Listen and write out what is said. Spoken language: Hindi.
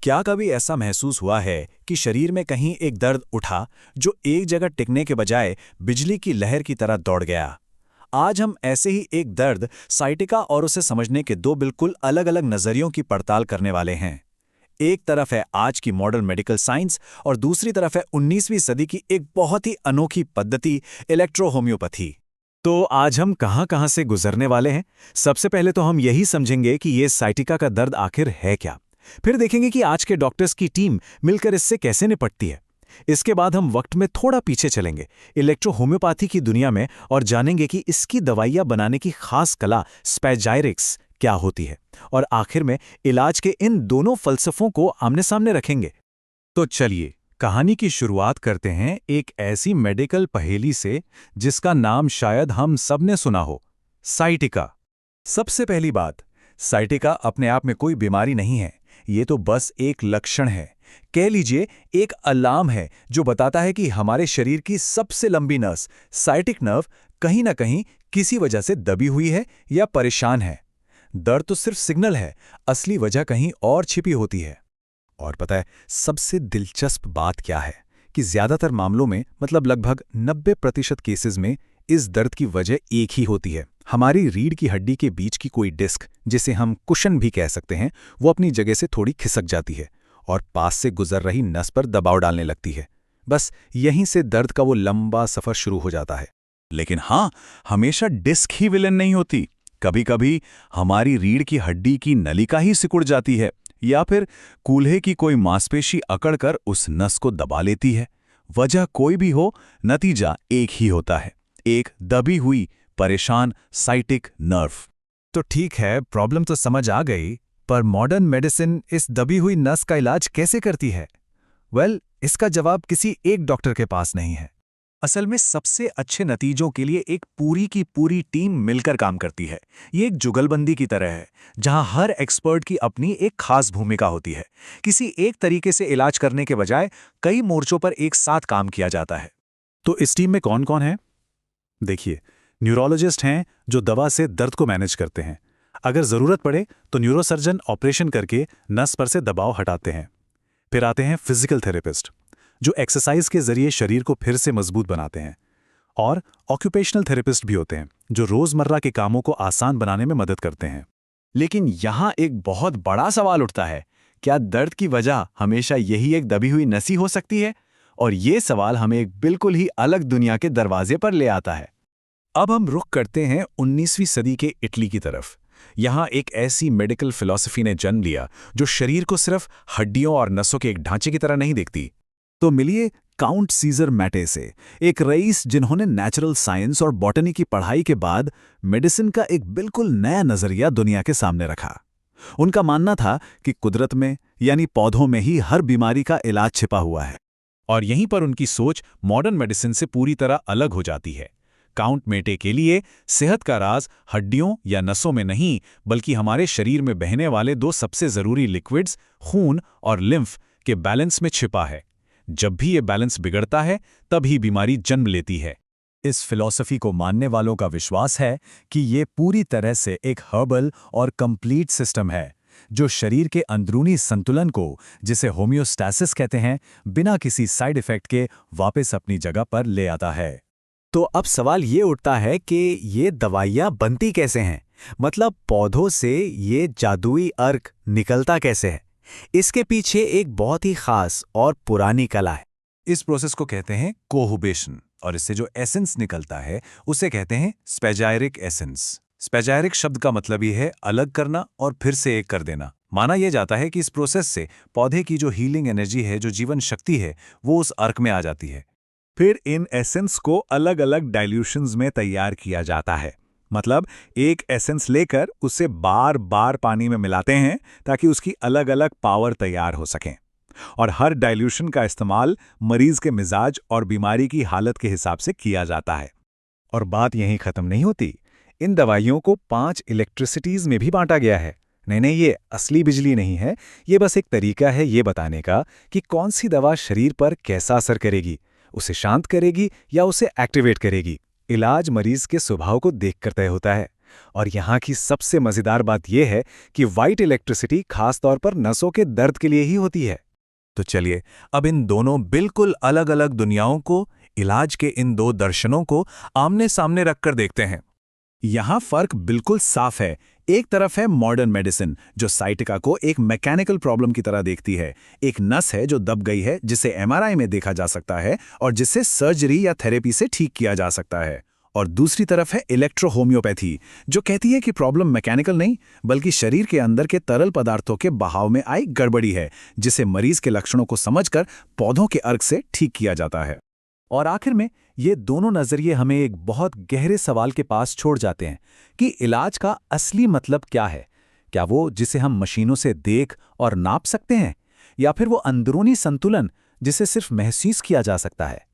क्या कभी ऐसा महसूस हुआ है कि शरीर में कहीं एक दर्द उठा जो एक जगह टिकने के बजाय बिजली की लहर की तरह दौड़ गया? आज हम ऐसे ही एक दर्द साइटिका और उसे समझने के दो बिल्कुल अलग-अलग नजरियों की पड़ताल करने वाले हैं। एक तरफ है आज की मॉडर्न मेडिकल साइंस और दूसरी तरफ है 19वीं सदी की एक बहुत ही अनोखी पद्धति इलेक्ट्रोहोम्योपैथी। तो आज हम कहां-कहां से गुजरने वाले हैं। सबसे पहले तो हम यही समझेंगे कि ये साइटिका का दर्द आखिर है क्या। फिर देखेंगे कि आज के डॉक्टर्स की टीम मिलकर इससे कैसे निपटती है। इसके बाद हम वक्त में थोड़ा पीछे चलेंगे इलेक्ट्रोहोम्योपैथी की दुनिया में और जानेंगे कि इसकी दवाइयां बनाने की खास कला स्पैजायरिक्स क्या होती है। और आखिर में इलाज के इन दोनों फलसफों को आमने सामने रखेंगे। तो चलिए कहानी की शुरुआत करते हैं एक ऐसी मेडिकल पहेली से जिसका नाम शायद हम सबने सुना हो, साइटिका। सबसे पहली बात, साइटिका अपने आप में कोई बीमारी नहीं है, ये तो बस एक लक्षण है। कह लीजिए एक अलार्म है जो बताता है कि हमारे शरीर की सबसे लंबी नस साइटिक नर्व कहीं ना कहीं किसी वजह से दबी हुई है या परेशान है। दर्द तो सिर्फ सिग्नल है, असली वजह कहीं और छिपी होती है। और पता है सबसे दिलचस्प बात क्या है कि ज्यादातर मामलों में मतलब लगभग 90% केसेस में इस दर्द की वजह एक ही होती है। हमारी रीढ़ की हड्डी के बीच की कोई डिस्क, जिसे हम कुशन भी कह सकते हैं, वो अपनी जगह से थोड़ी खिसक जाती है और पास से गुजर रही नस पर दबाव डालने लगती है। बस यहीं से दर्द का वो लंबा सफर शुरू हो जाता है। लेकिन हाँ, हमेशा डिस्क ही विलेन नहीं होती। कभी कभी हमारी रीढ़ की हड्डी की नलिका ही सिकुड़ जाती है या फिर कूल्हे की कोई मांसपेशी अकड़कर उस नस को दबा लेती है। वजह कोई भी हो, नतीजा एक ही होता है, एक दबी हुई परेशान साइटिक नर्व। तो ठीक है, प्रॉब्लम तो समझ आ गई, पर मॉडर्न मेडिसिन इस दबी हुई नस का इलाज कैसे करती है? इसका जवाब किसी एक डॉक्टर के पास नहीं है। असल में सबसे अच्छे नतीजों के लिए एक पूरी की पूरी टीम मिलकर काम करती है। ये एक जुगलबंदी की तरह है, जहां हर एक्सपर्ट की अपनी एक खास भूमिका होती है। किसी एक तरीके से इलाज करने के बजाय कई मोर्चों पर एक साथ काम किया जाता है। तो इस टीम में कौन कौन है? देखिए, न्यूरोलॉजिस्ट हैं जो दवा से दर्द को मैनेज करते हैं। अगर जरूरत पड़े तो न्यूरोसर्जन ऑपरेशन करके नस पर से दबाव हटाते हैं। फिर आते हैं फिजिकल थेरेपिस्ट, जो एक्सरसाइज के जरिए शरीर को फिर से मजबूत बनाते हैं। और ऑक्यूपेशनल थेरेपिस्ट भी होते हैं जो रोजमर्रा के कामों को आसान बनाने में मदद करते हैं। लेकिन यहां एक बहुत बड़ा सवाल उठता है, क्या दर्द की वजह हमेशा यही एक दबी हुई नस ही हो सकती है? और ये सवाल हमें एक बिल्कुल ही अलग दुनिया के दरवाजे पर ले आता है। अब हम रुख करते हैं 19वीं सदी के इटली की तरफ। यहाँ एक ऐसी मेडिकल फिलॉसफी ने जन्म लिया जो शरीर को सिर्फ हड्डियों और नसों के एक ढांचे की तरह नहीं देखती। तो मिलिए काउंट सीजर मैटे से, एक रईस जिन्होंने नेचुरल साइंस और बॉटनी की पढ़ाई के बाद मेडिसिन का एक बिल्कुल नया नजरिया दुनिया के सामने रखा। उनका मानना था कि कुदरत में यानी पौधों में ही हर बीमारी का इलाज छिपा हुआ है। और यहीं पर उनकी सोच मॉडर्न मेडिसिन से पूरी तरह अलग हो जाती है। काउंट मेटे के लिए सेहत का राज हड्डियों या नसों में नहीं, बल्कि हमारे शरीर में बहने वाले दो सबसे जरूरी लिक्विड्स, खून और लिम्फ के बैलेंस में छिपा है। जब भी ये बैलेंस बिगड़ता है, तभी बीमारी जन्म लेती है। इस फिलॉसफी को मानने वालों का विश्वास है कि ये पूरी तरह से एक हर्बल और कंप्लीट सिस्टम है, जो शरीर के अंदरूनी संतुलन को, जिसे होम्योस्टैसिस कहते हैं, बिना किसी साइड इफेक्ट के वापस अपनी जगह पर ले आता है। तो अब सवाल ये उठता है कि ये दवाइयाँ बनती कैसे हैं? मतलब पौधों से ये जादुई अर्क निकलता कैसे है? इसके पीछे एक बहुत ही खास और पुरानी कला है। इस प्रोसेस को कहते हैं कोहुबेशन, और इससे जो एसेंस निकलता है उसे कहते हैं स्पैजायरिक एसेंस। स्पैजायरिक शब्द का मतलब ही है अलग करना और फिर से एक कर देना। माना यह जाता है कि इस प्रोसेस से पौधे की जो हीलिंग एनर्जी है, जो जीवन शक्ति है, वो उस अर्क में आ जाती है। फिर इन एसेंस को अलग अलग डाइल्यूशंस में तैयार किया जाता है। मतलब एक एसेंस लेकर उसे बार बार पानी में मिलाते हैं ताकि उसकी अलग अलग पावर तैयार हो सकें। और हर डाइल्यूशन का इस्तेमाल मरीज के मिजाज और बीमारी की हालत के हिसाब से किया जाता है। और बात यहीं खत्म नहीं होती। इन दवाइयों को 5 इलेक्ट्रिसिटीज में भी बांटा गया है। नहीं, ये असली बिजली नहीं है, ये बस एक तरीका है ये बताने का कि कौन सी दवा शरीर पर कैसा असर करेगी, उसे शांत करेगी या उसे एक्टिवेट करेगी। इलाज मरीज के स्वभाव को देखकर तय होता है। और यहाँ की सबसे मज़ेदार बात यह है कि वाइट इलेक्ट्रिसिटी खास तौर पर नसों के दर्द के लिए ही होती है। तो चलिए अब इन दोनों बिल्कुल अलग-अलग दुनियाओं को, इलाज के इन दो दर्शनों को आमने सामने रखकर देखते हैं। यहाँ फर्क बिल्कुल साफ है। एक तरफ है मॉडर्न मेडिसिन जो साइटिका को एक मैकेनिकल प्रॉब्लम की तरह देखती है। एक नस है जो दब गई है जिसे एमआरआई में देखा जा सकता है और जिसे सर्जरी या थेरेपी से ठीक किया जा सकता है। और दूसरी तरफ है इलेक्ट्रो होम्योपैथी जो कहती है कि प्रॉब्लम मैकेनिकल नहीं बल्कि शरीर के अंदर के तरल पदार्थों के बहाव में आई गड़बड़ी है, जिसे मरीज के लक्षणों को समझकर पौधों के अर्क से ठीक किया जाता है। और आखिर में ये दोनों नजरिए हमें एक बहुत गहरे सवाल के पास छोड़ जाते हैं कि इलाज का असली मतलब क्या है। क्या वो जिसे हम मशीनों से देख और नाप सकते हैं, या फिर वो अंदरूनी संतुलन जिसे सिर्फ महसूस किया जा सकता है।